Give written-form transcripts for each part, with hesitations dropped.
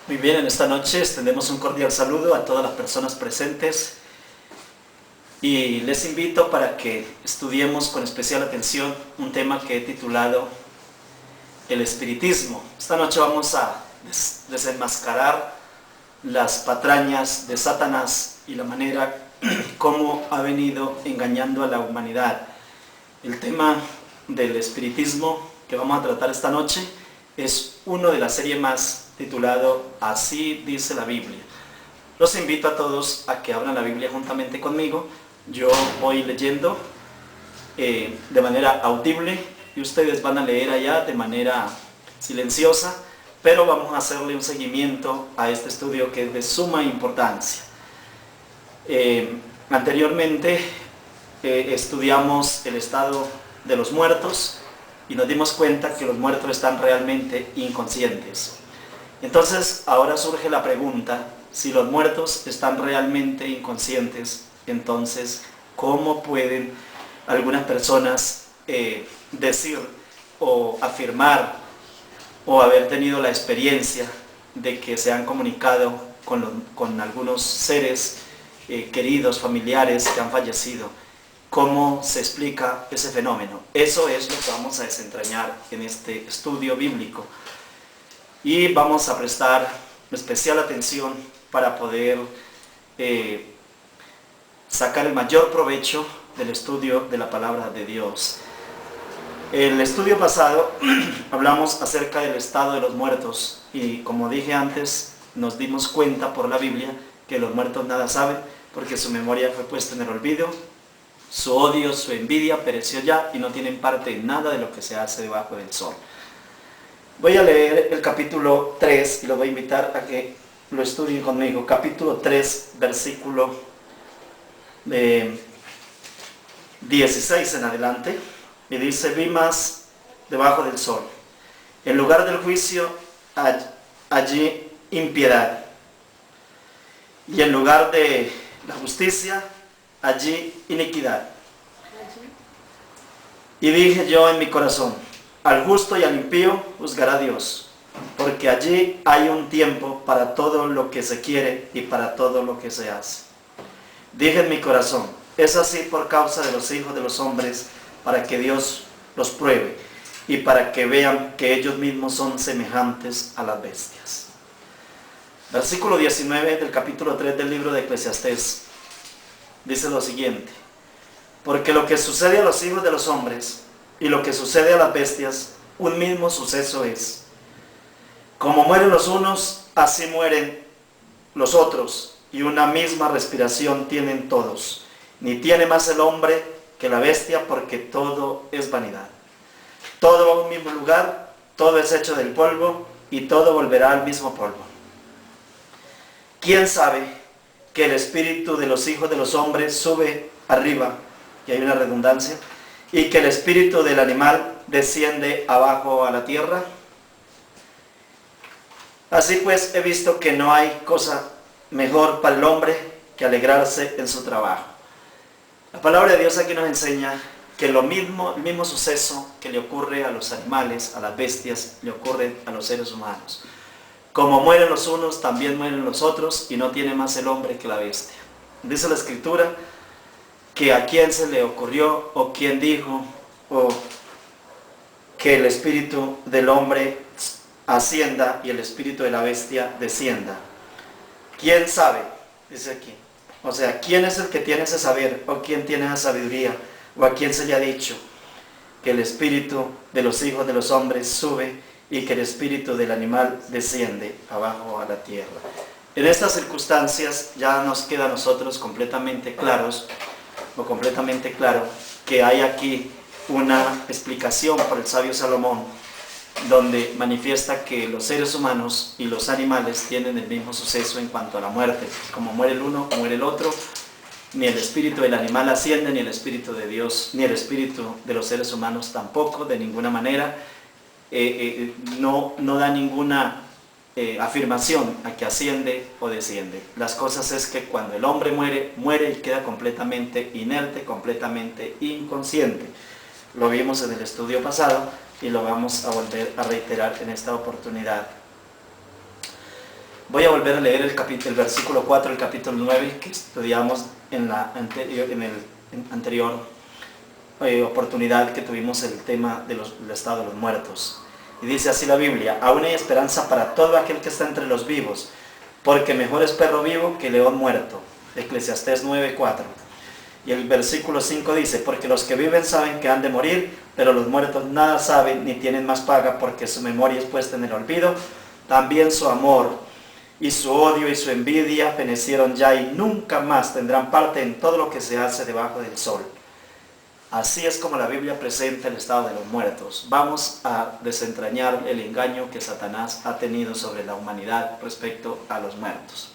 Muy bien, en esta noche extendemos un cordial saludo a todas las personas presentes y les invito para que estudiemos con especial atención un tema que he titulado el espiritismo. Esta noche vamos a desenmascarar las patrañas de Satanás y la manera como ha venido engañando a la humanidad. El tema del espiritismo que vamos a tratar esta noche es uno de la serie más titulado Así dice la Biblia. Los invito a todos a que abran la Biblia juntamente conmigo. Yo voy leyendo de manera audible y ustedes van a leer allá de manera silenciosa, pero vamos a hacerle un seguimiento a este estudio que es de suma importancia. Anteriormente estudiamos el estado de los muertos y nos dimos cuenta que los muertos están realmente inconscientes. Entonces ahora surge la pregunta: si los muertos están realmente inconscientes, entonces ¿cómo pueden algunas personas decir o afirmar o haber tenido la experiencia de que se han comunicado con algunos seres queridos, familiares que han fallecido? ¿Cómo se explica ese fenómeno? Eso es lo que vamos a desentrañar en este estudio bíblico. Y vamos a prestar especial atención para poder sacar el mayor provecho del estudio de la palabra de Dios. El estudio pasado hablamos acerca del estado de los muertos y, como dije antes, nos dimos cuenta por la Biblia que los muertos nada saben porque su memoria fue puesta en el olvido, su odio, su envidia pereció ya y no tienen parte en nada de lo que se hace debajo del sol. Voy a leer el capítulo 3 y los voy a invitar a que lo estudien conmigo. Capítulo 3, versículo 16 en adelante. Y dice: vi más debajo del sol. En lugar del juicio, allí impiedad. Y en lugar de la justicia, allí iniquidad. Y dije yo en mi corazón: al justo y al impío juzgará Dios, porque allí hay un tiempo para todo lo que se quiere y para todo lo que se hace. Dije en mi corazón: es así por causa de los hijos de los hombres, para que Dios los pruebe y para que vean que ellos mismos son semejantes a las bestias. Versículo 19 del capítulo 3 del libro de Eclesiastés dice lo siguiente: porque lo que sucede a los hijos de los hombres y lo que sucede a las bestias, un mismo suceso es. Como mueren los unos, así mueren los otros, y una misma respiración tienen todos. Ni tiene más el hombre que la bestia, porque todo es vanidad. Todo va a un mismo lugar, todo es hecho del polvo, y todo volverá al mismo polvo. ¿Quién sabe que el espíritu de los hijos de los hombres sube arriba, y hay una redundancia, y que el espíritu del animal desciende abajo a la tierra? Así pues, he visto que no hay cosa mejor para el hombre que alegrarse en su trabajo. La palabra de Dios aquí nos enseña que el mismo suceso que le ocurre a los animales, a las bestias, le ocurre a los seres humanos. Como mueren los unos, también mueren los otros, y no tiene más el hombre que la bestia. Dice la Escritura que a quién se le ocurrió, o quién dijo, o que el espíritu del hombre ascienda y el espíritu de la bestia descienda. ¿Quién sabe? Dice aquí. O sea, ¿quién es el que tiene ese saber? ¿O quién tiene esa sabiduría? ¿O a quién se le ha dicho que el espíritu de los hijos de los hombres sube y que el espíritu del animal desciende abajo a la tierra? En estas circunstancias ya nos queda a nosotros completamente claros, o completamente claro, que hay aquí una explicación por el sabio Salomón, donde manifiesta que los seres humanos y los animales tienen el mismo suceso en cuanto a la muerte. Como muere el uno, muere el otro. Ni el espíritu del animal asciende, ni el espíritu de Dios, ni el espíritu de los seres humanos tampoco, de ninguna manera. No da ninguna afirmación a que asciende o desciende. Las cosas es que cuando el hombre muere y queda completamente inerte, completamente inconsciente. Lo vimos en el estudio pasado y lo vamos a volver a reiterar en esta oportunidad. Voy a volver a leer el versículo 4 del capítulo 9 que estudiamos en la anterior oportunidad que tuvimos el tema del estado de los muertos. Y dice así la Biblia: aún hay esperanza para todo aquel que está entre los vivos, porque mejor es perro vivo que león muerto. Eclesiastés 9:4. Y el versículo 5 dice: porque los que viven saben que han de morir, pero los muertos nada saben ni tienen más paga, porque su memoria es puesta en el olvido. También su amor y su odio y su envidia fenecieron ya, y nunca más tendrán parte en todo lo que se hace debajo del sol. Así es como la Biblia presenta el estado de los muertos. Vamos a desentrañar el engaño que Satanás ha tenido sobre la humanidad respecto a los muertos.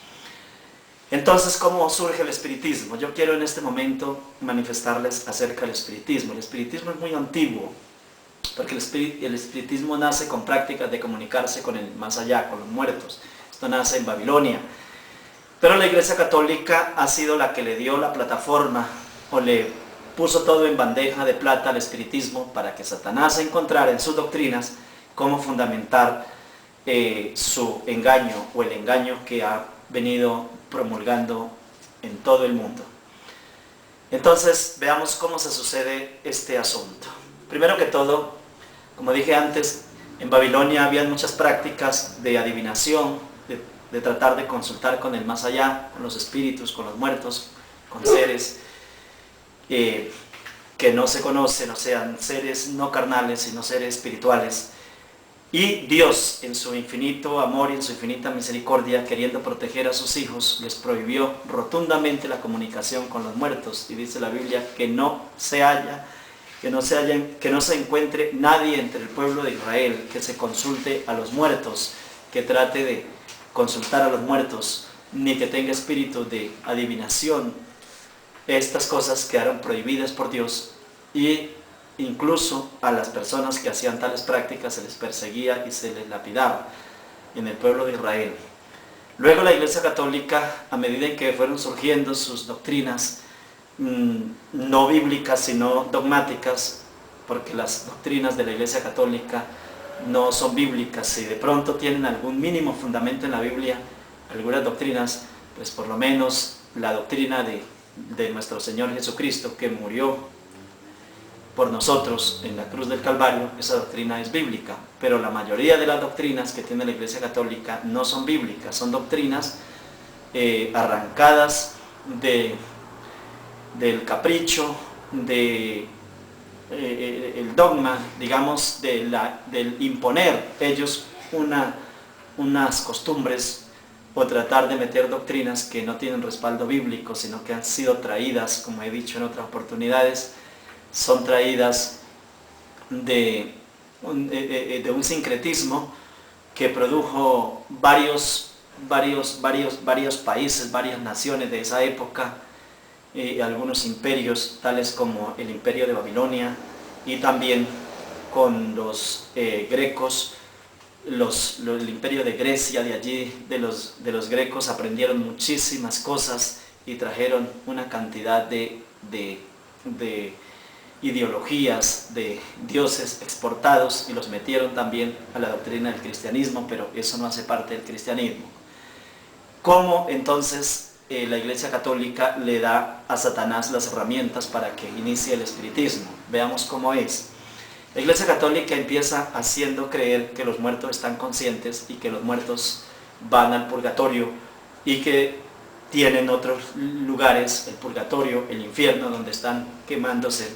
Entonces, ¿cómo surge el espiritismo? Yo quiero en este momento manifestarles acerca del espiritismo. El espiritismo es muy antiguo, porque el espiritismo nace con prácticas de comunicarse con el más allá, con los muertos. Esto nace en Babilonia. Pero la Iglesia Católica ha sido la que le dio la plataforma, o le puso todo en bandeja de plata al espiritismo, para que Satanás encontrara en sus doctrinas cómo fundamentar su engaño, o el engaño que ha venido promulgando en todo el mundo. Entonces, veamos cómo se sucede este asunto. Primero que todo, como dije antes, en Babilonia había muchas prácticas de adivinación, de tratar de consultar con el más allá, con los espíritus, con los muertos, con seres que no se conocen, o sean seres no carnales, sino seres espirituales. Y Dios, en su infinito amor y en su infinita misericordia, queriendo proteger a sus hijos, les prohibió rotundamente la comunicación con los muertos. Y dice la Biblia que no se encuentre nadie entre el pueblo de Israel que se consulte a los muertos, que trate de consultar a los muertos, ni que tenga espíritu de adivinación. Estas cosas quedaron prohibidas por Dios, y incluso a las personas que hacían tales prácticas se les perseguía y se les lapidaba en el pueblo de Israel. Luego la Iglesia Católica, a medida en que fueron surgiendo sus doctrinas, no bíblicas sino dogmáticas, porque las doctrinas de la Iglesia Católica no son bíblicas, si de pronto tienen algún mínimo fundamento en la Biblia, algunas doctrinas, pues por lo menos la doctrina de nuestro Señor Jesucristo, que murió por nosotros en la cruz del Calvario, esa doctrina es bíblica. Pero la mayoría de las doctrinas que tiene la Iglesia Católica no son bíblicas, son doctrinas arrancadas del capricho, el dogma, digamos, del imponer ellos unas costumbres, o tratar de meter doctrinas que no tienen respaldo bíblico, sino que han sido traídas, como he dicho en otras oportunidades, son traídas de un sincretismo que produjo varios países, varias naciones de esa época, algunos imperios, tales como el imperio de Babilonia, y también con los grecos, el imperio de Grecia. De allí, de los grecos, aprendieron muchísimas cosas y trajeron una cantidad de ideologías, de dioses exportados, y los metieron también a la doctrina del cristianismo, pero eso no hace parte del cristianismo. ¿Cómo entonces la Iglesia Católica le da a Satanás las herramientas para que inicie el espiritismo? Veamos cómo es. La Iglesia Católica empieza haciendo creer que los muertos están conscientes y que los muertos van al purgatorio, y que tienen otros lugares, el purgatorio, el infierno, donde están quemándose,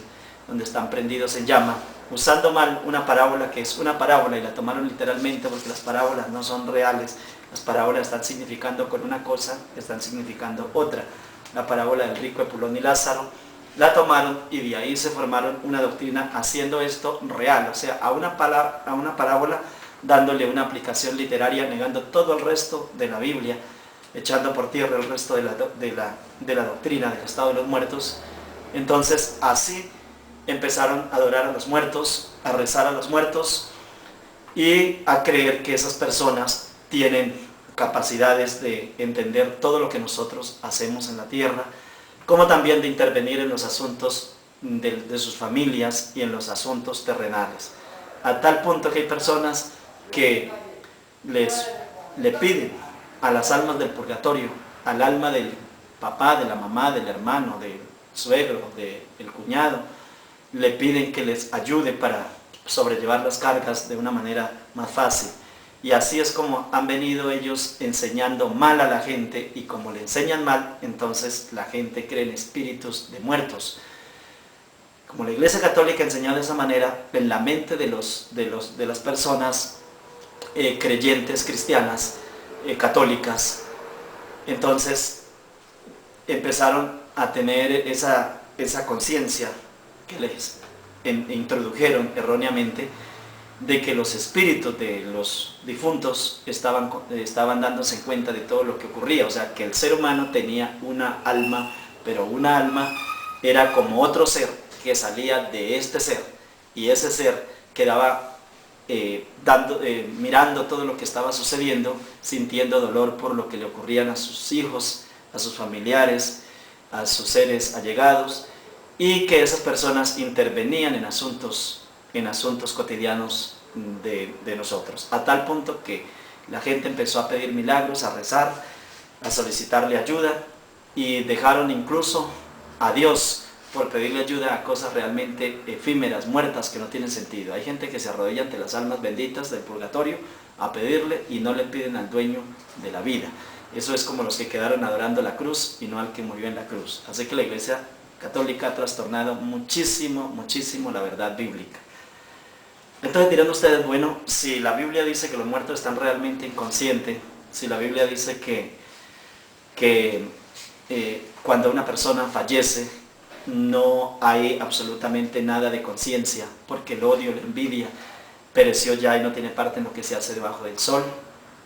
donde están prendidos en llama, usando mal una parábola que es una parábola, y la tomaron literalmente, porque las parábolas no son reales. Las parábolas están significando con una cosa, están significando otra. La parábola del rico, Epulón y Lázaro, la tomaron, y de ahí se formaron una doctrina haciendo esto real, o sea, a una parábola dándole una aplicación literaria, negando todo el resto de la Biblia, echando por tierra el resto de la doctrina del estado de los muertos. Entonces, así empezaron a adorar a los muertos, a rezar a los muertos, y a creer que esas personas tienen capacidades de entender todo lo que nosotros hacemos en la tierra, como también de intervenir en los asuntos de sus familias y en los asuntos terrenales. A tal punto que hay personas que le piden a las almas del purgatorio, al alma del papá, de la mamá, del hermano, del suegro, del cuñado, le piden que les ayude para sobrellevar las cargas de una manera más fácil. Y así es como han venido ellos enseñando mal a la gente, y como le enseñan mal, entonces la gente cree en espíritus de muertos. Como la Iglesia Católica enseñó de esa manera, en la mente de las personas creyentes, cristianas, católicas, entonces empezaron a tener esa conciencia que les introdujeron erróneamente, de que los espíritus de los difuntos estaban dándose cuenta de todo lo que ocurría. O sea, que el ser humano tenía una alma, pero una alma era como otro ser que salía de este ser, y ese ser quedaba mirando todo lo que estaba sucediendo, sintiendo dolor por lo que le ocurrían a sus hijos, a sus familiares, a sus seres allegados, y que esas personas intervenían en asuntos cotidianos de nosotros, a tal punto que la gente empezó a pedir milagros, a rezar, a solicitarle ayuda, y dejaron incluso a Dios por pedirle ayuda a cosas realmente efímeras, muertas, que no tienen sentido. Hay gente que se arrodilla ante las almas benditas del purgatorio a pedirle, y no le piden al dueño de la vida. Eso es como los que quedaron adorando la cruz y no al que murió en la cruz. Así que la Iglesia Católica ha trastornado muchísimo la verdad bíblica. Entonces dirán ustedes, bueno, si la Biblia dice que los muertos están realmente inconscientes, si la Biblia dice que cuando una persona fallece no hay absolutamente nada de conciencia, porque el odio, la envidia pereció ya y no tiene parte en lo que se hace debajo del sol,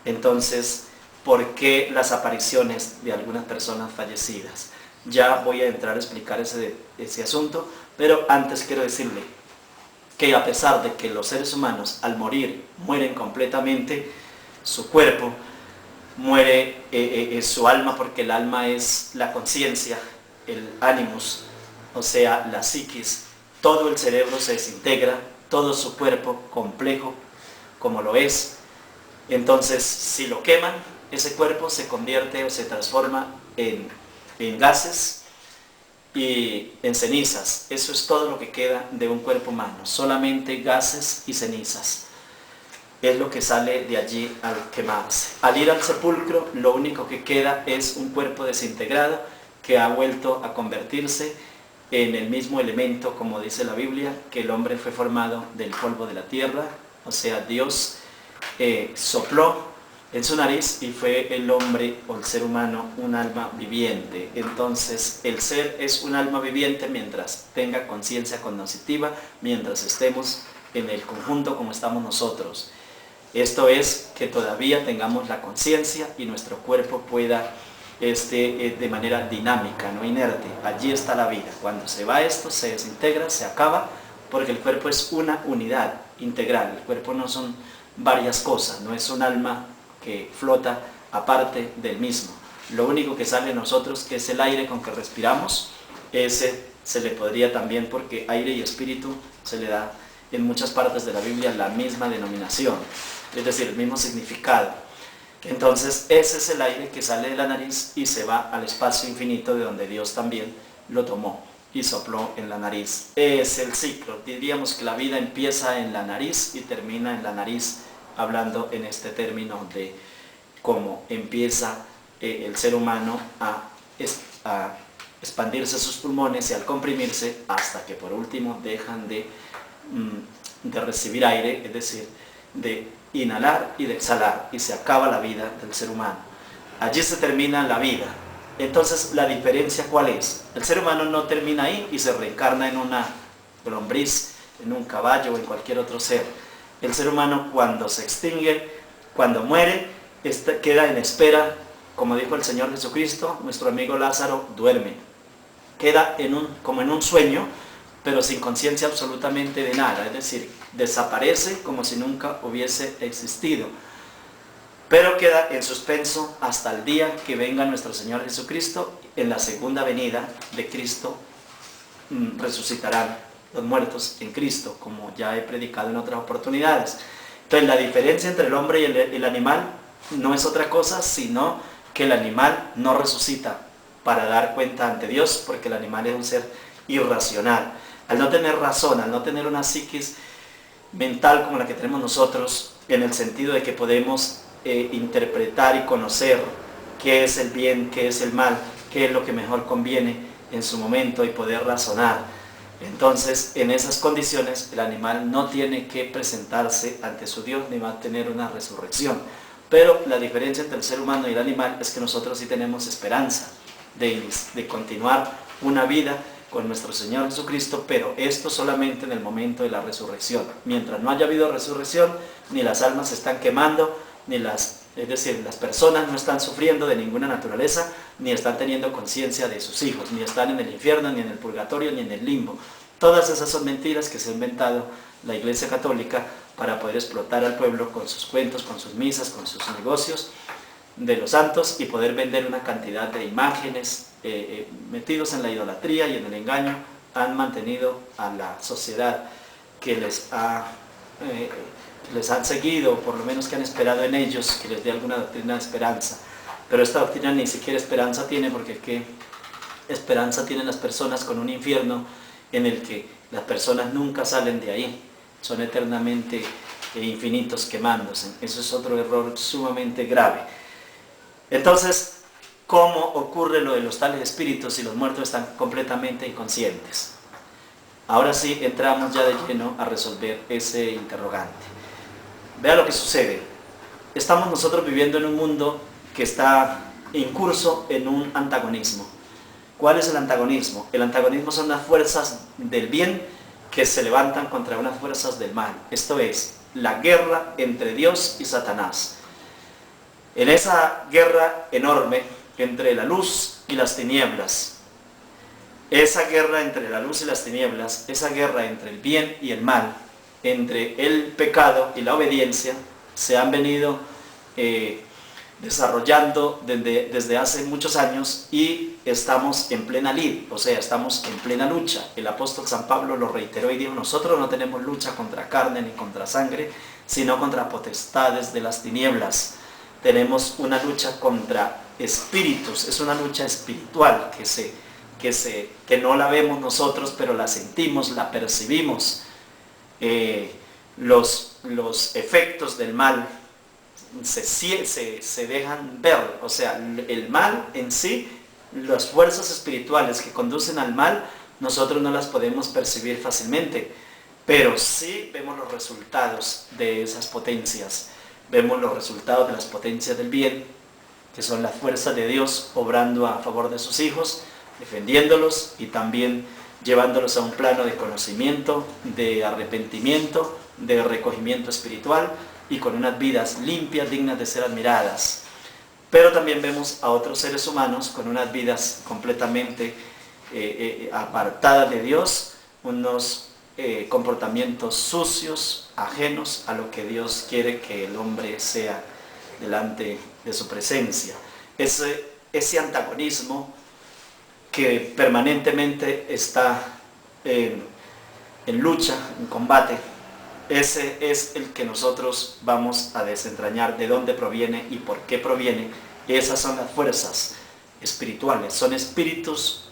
entonces, ¿por qué las apariciones de algunas personas fallecidas? Ya voy a entrar a explicar ese asunto, pero antes quiero decirle que a pesar de que los seres humanos al morir mueren completamente, su cuerpo muere, su alma, porque el alma es la conciencia, el ánimos, o sea, la psiquis, todo el cerebro se desintegra, todo su cuerpo complejo como lo es. Entonces, si lo queman, ese cuerpo se convierte o se transforma en gases y en cenizas. Eso es todo lo que queda de un cuerpo humano, solamente gases y cenizas. Es lo que sale de allí al quemarse. Al ir al sepulcro, lo único que queda es un cuerpo desintegrado que ha vuelto a convertirse en el mismo elemento, como dice la Biblia, que el hombre fue formado del polvo de la tierra. O sea, Dios sopló en su nariz y fue el hombre o el ser humano un alma viviente. Entonces el ser es un alma viviente mientras tenga conciencia cognitiva, mientras estemos en el conjunto como estamos nosotros. Esto es, que todavía tengamos la conciencia y nuestro cuerpo pueda de manera dinámica, no inerte. Allí está la vida. Cuando se va esto, se desintegra, se acaba, porque el cuerpo es una unidad integral. El cuerpo no son varias cosas, no es un alma que flota aparte del mismo. Lo único que sale de nosotros, que es el aire con que respiramos, ese se le podría también, porque aire y espíritu se le da en muchas partes de la Biblia la misma denominación, es decir, el mismo significado. Entonces ese es el aire que sale de la nariz y se va al espacio infinito, de donde Dios también lo tomó y sopló en la nariz. Es el ciclo. Diríamos que la vida empieza en la nariz y termina en la nariz, hablando en este término de cómo empieza el ser humano a expandirse sus pulmones y al comprimirse, hasta que por último dejan de recibir aire, es decir, de inhalar y de exhalar, y se acaba la vida del ser humano. Allí se termina la vida. Entonces, ¿la diferencia cuál es? El ser humano no termina ahí y se reencarna en una lombriz, en un caballo o en cualquier otro ser. El ser humano, cuando se extingue, cuando muere, queda en espera, como dijo el Señor Jesucristo. Nuestro amigo Lázaro duerme, queda como en un sueño, pero sin conciencia absolutamente de nada, es decir, desaparece como si nunca hubiese existido, pero queda en suspenso hasta el día que venga nuestro Señor Jesucristo. En la segunda venida de Cristo resucitarán los muertos en Cristo, como ya he predicado en otras oportunidades. Entonces, la diferencia entre el hombre y el animal no es otra cosa sino que el animal no resucita para dar cuenta ante Dios, porque el animal es un ser irracional. Al no tener razón, al no tener una psiquis mental como la que tenemos nosotros, en el sentido de que podemos interpretar y conocer qué es el bien, qué es el mal, qué es lo que mejor conviene en su momento y poder razonar. Entonces, en esas condiciones, el animal no tiene que presentarse ante su Dios ni va a tener una resurrección. Pero la diferencia entre el ser humano y el animal es que nosotros sí tenemos esperanza de continuar una vida con nuestro Señor Jesucristo, pero esto solamente en el momento de la resurrección. Mientras no haya habido resurrección, ni las almas se están quemando, es decir, las personas no están sufriendo de ninguna naturaleza, ni están teniendo conciencia de sus hijos, ni están en el infierno, ni en el purgatorio, ni en el limbo. Todas esas son mentiras que se ha inventado la Iglesia Católica para poder explotar al pueblo con sus cuentos, con sus misas, con sus negocios de los santos y poder vender una cantidad de imágenes metidos en la idolatría y en el engaño. Han mantenido a la sociedad que les han seguido, por lo menos que han esperado en ellos, que les dé alguna doctrina de esperanza. Pero esta doctrina ni siquiera esperanza tiene, porque ¿qué esperanza tienen las personas con un infierno en el que las personas nunca salen de ahí? Son eternamente infinitos quemándose. Eso es otro error sumamente grave. Entonces, ¿cómo ocurre lo de los tales espíritus si los muertos están completamente inconscientes? Ahora sí entramos ya de lleno a resolver ese interrogante. Vea lo que sucede. Estamos nosotros viviendo en un mundo que está incurso en un antagonismo. ¿Cuál es el antagonismo? El antagonismo son las fuerzas del bien que se levantan contra unas fuerzas del mal. Esto es, la guerra entre Dios y Satanás. En esa guerra enorme entre la luz y las tinieblas, esa guerra entre la luz y las tinieblas, esa guerra entre el bien y el mal, entre el pecado y la obediencia, se han venido desarrollando desde hace muchos años y estamos en plena lid, o sea, estamos en plena lucha. El apóstol San Pablo lo reiteró y dijo: nosotros no tenemos lucha contra carne ni contra sangre, sino contra potestades de las tinieblas. Tenemos una lucha contra espíritus, es una lucha espiritual que no la vemos nosotros, pero la sentimos, la percibimos. Los efectos del mal se dejan ver, o sea, el mal en sí, las fuerzas espirituales que conducen al mal, nosotros no las podemos percibir fácilmente, pero sí vemos los resultados de esas potencias. Vemos los resultados de las potencias del bien, que son las fuerzas de Dios obrando a favor de sus hijos, defendiéndolos y también llevándolos a un plano de conocimiento, de arrepentimiento, de recogimiento espiritual y con unas vidas limpias, dignas de ser admiradas. Pero también vemos a otros seres humanos con unas vidas completamente apartadas de Dios, unos comportamientos sucios, ajenos a lo que Dios quiere que el hombre sea delante de su presencia. Ese antagonismo que permanentemente está en lucha, en combate, ese es el que nosotros vamos a desentrañar de dónde proviene y por qué proviene. Esas son las fuerzas espirituales, son espíritus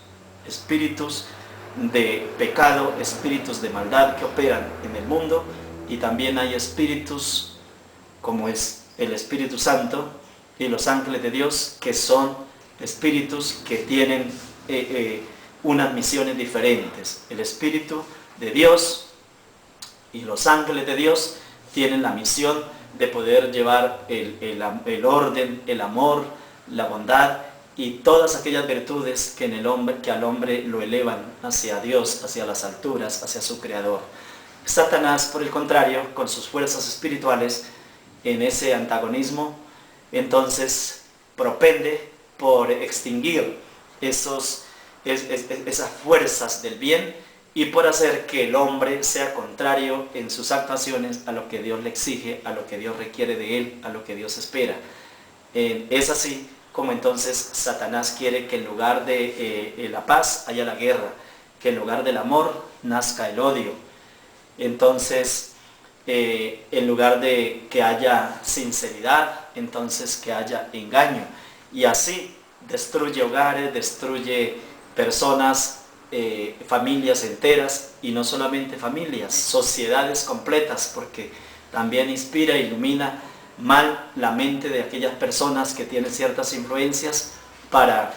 de pecado, espíritus de maldad que operan en el mundo, y también hay espíritus como es el Espíritu Santo y los ángeles de Dios, que son espíritus que tienen unas misiones diferentes. El Espíritu de Dios y los ángeles de Dios tienen la misión de poder llevar el orden, el amor, la bondad y todas aquellas virtudes que al hombre lo elevan hacia Dios, hacia las alturas, hacia su Creador. Satanás, por el contrario, con sus fuerzas espirituales, en ese antagonismo, entonces propende por extinguir esas fuerzas del bien y por hacer que el hombre sea contrario en sus actuaciones a lo que Dios le exige, a lo que Dios requiere de él, a lo que Dios espera. Es así como entonces Satanás quiere que en lugar de la paz haya la guerra, que en lugar del amor nazca el odio. Entonces, en lugar de que haya sinceridad entonces que haya engaño. Y así destruye hogares, destruye personas, familias enteras, y no solamente familias, sociedades completas, porque también inspira e ilumina mal la mente de aquellas personas que tienen ciertas influencias para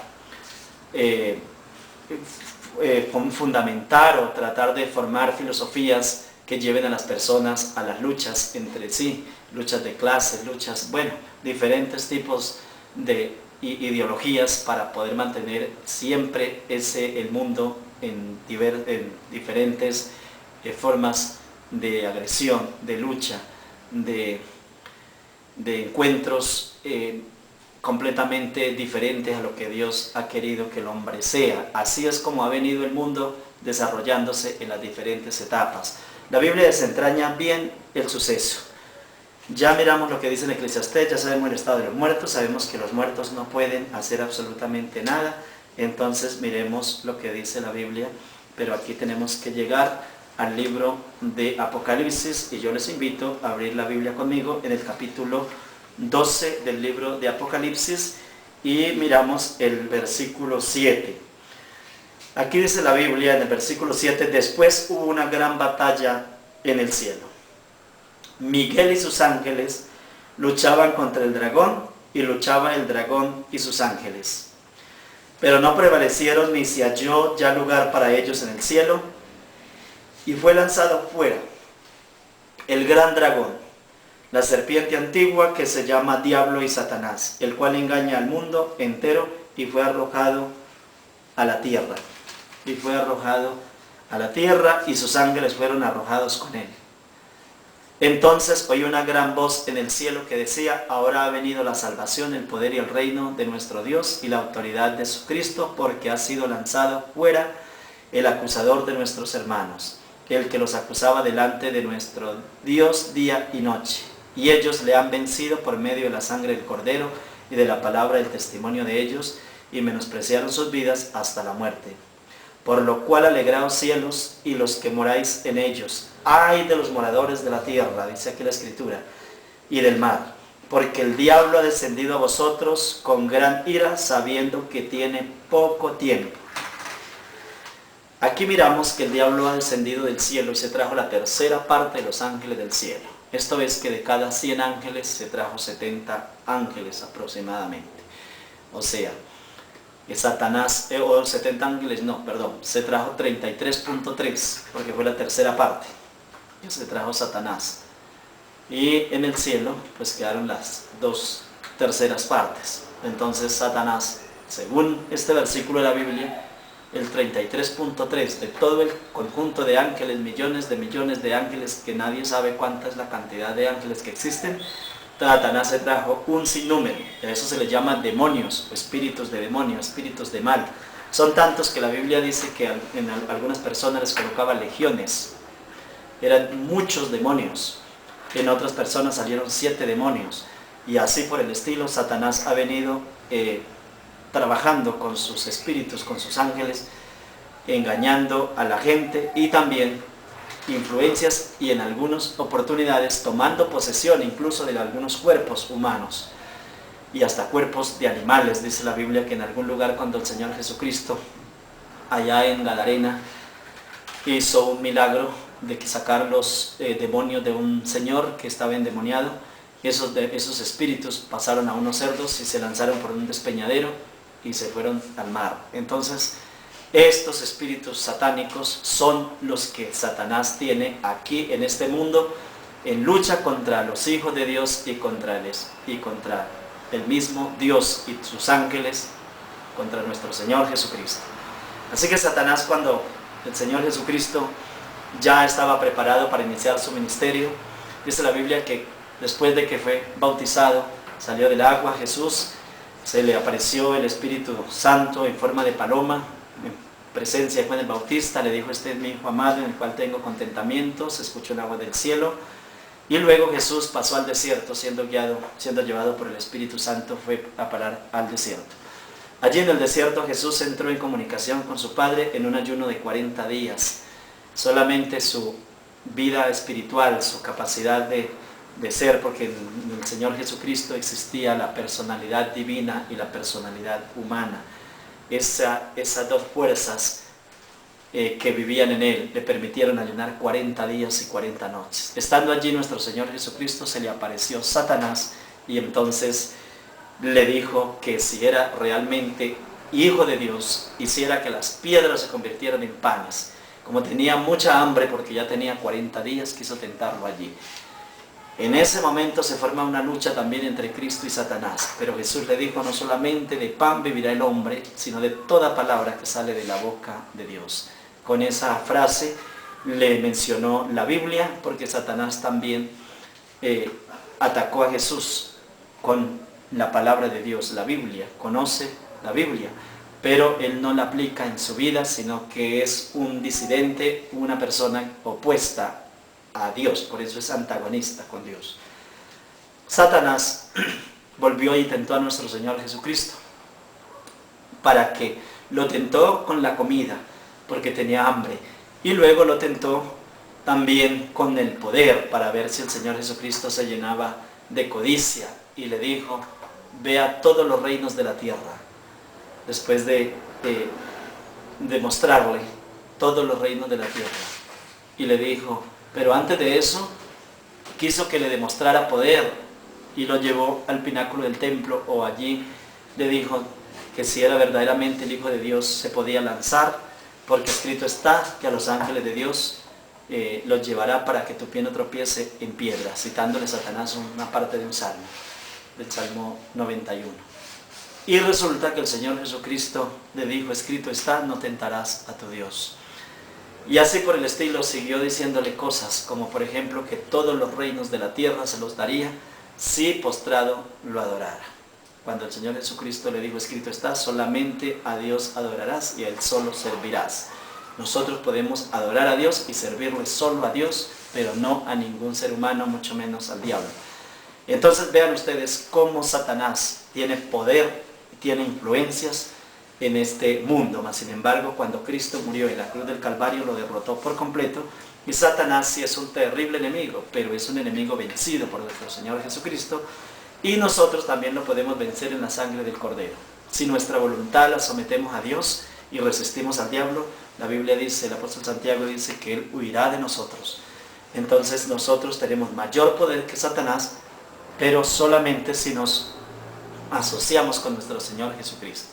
fundamentar o tratar de formar filosofías que lleven a las personas a las luchas entre sí, luchas de clases, luchas, bueno, diferentes tipos de ideologías para poder mantener siempre el mundo en diferentes formas de agresión, de lucha, de encuentros completamente diferentes a lo que Dios ha querido que el hombre sea. Así es como ha venido el mundo desarrollándose en las diferentes etapas. La Biblia desentraña bien el suceso. Ya miramos lo que dice en Eclesiastés, ya sabemos el estado de los muertos, sabemos que los muertos no pueden hacer absolutamente nada. Entonces miremos lo que dice la Biblia, pero aquí tenemos que llegar al libro de Apocalipsis, y yo les invito a abrir la Biblia conmigo en el capítulo 12 del libro de Apocalipsis, y miramos el versículo 7. Aquí dice la Biblia en el versículo 7: después hubo una gran batalla en el cielo. Miguel y sus ángeles luchaban contra el dragón, y luchaba el dragón y sus ángeles. Pero no prevalecieron, ni se halló ya lugar para ellos en el cielo, y fue lanzado fuera el gran dragón, la serpiente antigua, que se llama Diablo y Satanás, el cual engaña al mundo entero, y fue arrojado a la tierra. Y fue arrojado a la tierra, y sus ángeles fueron arrojados con él. Entonces oí una gran voz en el cielo que decía: ahora ha venido la salvación, el poder y el reino de nuestro Dios y la autoridad de su Cristo, porque ha sido lanzado fuera el acusador de nuestros hermanos, el que los acusaba delante de nuestro Dios día y noche. Y ellos le han vencido por medio de la sangre del Cordero y de la palabra del testimonio de ellos, y menospreciaron sus vidas hasta la muerte. Por lo cual alegraos cielos y los que moráis en ellos. Ay de los moradores de la tierra, dice aquí la Escritura, y del mar, porque el diablo ha descendido a vosotros con gran ira, sabiendo que tiene poco tiempo. Aquí miramos que el diablo ha descendido del cielo y se trajo la tercera parte de los ángeles del cielo. Esto es que de cada 100 ángeles se trajo 70 ángeles aproximadamente. O sea, Satanás, o 70 ángeles, no, perdón, se trajo 33.3, porque fue la tercera parte que se trajo Satanás. Y en el cielo, pues quedaron las 2 terceras partes. Entonces Satanás, según este versículo de la Biblia, el 33.3 de todo el conjunto de ángeles, millones de ángeles, que nadie sabe cuánta es la cantidad de ángeles que existen, Satanás se trajo un sinnúmero. A eso se le llama demonios, o espíritus de demonio, espíritus de mal. Son tantos que la Biblia dice que en algunas personas les colocaba legiones. Eran muchos demonios. En otras personas salieron 7 demonios. Y así por el estilo, Satanás ha venido trabajando con sus espíritus, con sus ángeles, engañando a la gente, y también influencias, y en algunas oportunidades tomando posesión incluso de algunos cuerpos humanos y hasta cuerpos de animales. Dice la Biblia que en algún lugar, cuando el Señor Jesucristo allá en Gadarena hizo un milagro de que sacar los demonios de un señor que estaba endemoniado, esos espíritus pasaron a unos cerdos y se lanzaron por un despeñadero y se fueron al mar. Entonces estos espíritus satánicos son los que Satanás tiene aquí en este mundo, en lucha contra los hijos de Dios y contra el mismo Dios y sus ángeles, contra nuestro Señor Jesucristo. Así que Satanás, cuando el Señor Jesucristo ya estaba preparado para iniciar su ministerio, dice la Biblia que después de que fue bautizado, salió del agua Jesús, se le apareció el Espíritu Santo en forma de paloma, en presencia de Juan el Bautista, le dijo: este es mi Hijo amado, en el cual tengo contentamiento. Se escuchó el agua del cielo, y luego Jesús pasó al desierto, siendo llevado por el Espíritu Santo, fue a parar al desierto. Allí en el desierto Jesús entró en comunicación con su Padre en un ayuno de 40 días. Solamente su vida espiritual, su capacidad de de ser, porque en el Señor Jesucristo existía la personalidad divina y la personalidad humana. Esas dos fuerzas que vivían en Él le permitieron ayunar 40 días y 40 noches. Estando allí nuestro Señor Jesucristo, se le apareció Satanás y entonces le dijo que si era realmente Hijo de Dios, hiciera que las piedras se convirtieran en panes. Como tenía mucha hambre porque ya tenía 40 días, quiso tentarlo allí. En ese momento se forma una lucha también entre Cristo y Satanás, pero Jesús le dijo: no solamente de pan vivirá el hombre, sino de toda palabra que sale de la boca de Dios. Con esa frase le mencionó la Biblia, porque Satanás también atacó a Jesús con la palabra de Dios, la Biblia, conoce la Biblia, pero él no la aplica en su vida, sino que es un disidente, una persona opuesta a Dios, por eso es antagonista con Dios. Satanás volvió y tentó a nuestro Señor Jesucristo, para que lo tentó con la comida, porque tenía hambre, y luego lo tentó también con el poder, para ver si el Señor Jesucristo se llenaba de codicia, y le dijo: ve a todos los reinos de la tierra, después de mostrarle todos los reinos de la tierra, y le dijo, pero antes de eso, quiso que le demostrara poder, y lo llevó al pináculo del templo, o allí le dijo que si era verdaderamente el Hijo de Dios, se podía lanzar, porque escrito está que a los ángeles de Dios los llevará para que tu pie no tropiece en piedra, citándole Satanás una parte de un salmo, del Salmo 91. Y resulta que el Señor Jesucristo le dijo: escrito está, no tentarás a tu Dios. Y así por el estilo siguió diciéndole cosas, como por ejemplo que todos los reinos de la tierra se los daría si postrado lo adorara. Cuando el Señor Jesucristo le dijo: escrito está, solamente a Dios adorarás y a Él solo servirás. Nosotros podemos adorar a Dios y servirle solo a Dios, pero no a ningún ser humano, mucho menos al diablo. Entonces vean ustedes cómo Satanás tiene poder, tiene influencias en este mundo, mas sin embargo cuando Cristo murió en la cruz del Calvario lo derrotó por completo, y Satanás sí es un terrible enemigo, pero es un enemigo vencido por nuestro Señor Jesucristo, y nosotros también lo podemos vencer en la sangre del Cordero. Si nuestra voluntad la sometemos a Dios y resistimos al diablo, la Biblia dice, el apóstol Santiago dice que Él huirá de nosotros. Entonces nosotros tenemos mayor poder que Satanás, pero solamente si nos asociamos con nuestro Señor Jesucristo.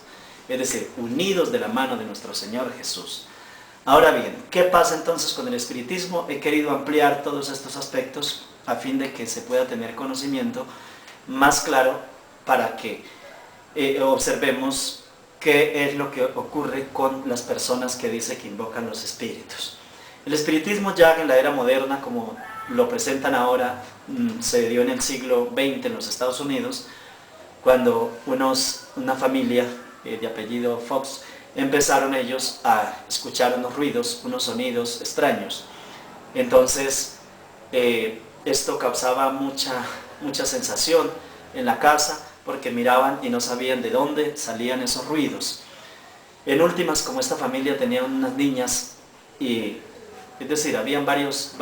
Es decir, unidos de la mano de nuestro Señor Jesús. Ahora bien, ¿qué pasa entonces con el espiritismo? He querido ampliar todos estos aspectos a fin de que se pueda tener conocimiento más claro para que observemos qué es lo que ocurre con las personas que dicen que invocan los espíritus. El espiritismo ya en la era moderna, como lo presentan ahora, se dio en el siglo XX en los Estados Unidos, cuando una familia de apellido Fox empezaron ellos a escuchar unos ruidos, unos sonidos extraños. Entonces esto causaba mucha sensación en la casa, porque miraban y no sabían de dónde salían esos ruidos. En últimas, como esta familia tenía unas niñas, es decir, habían varios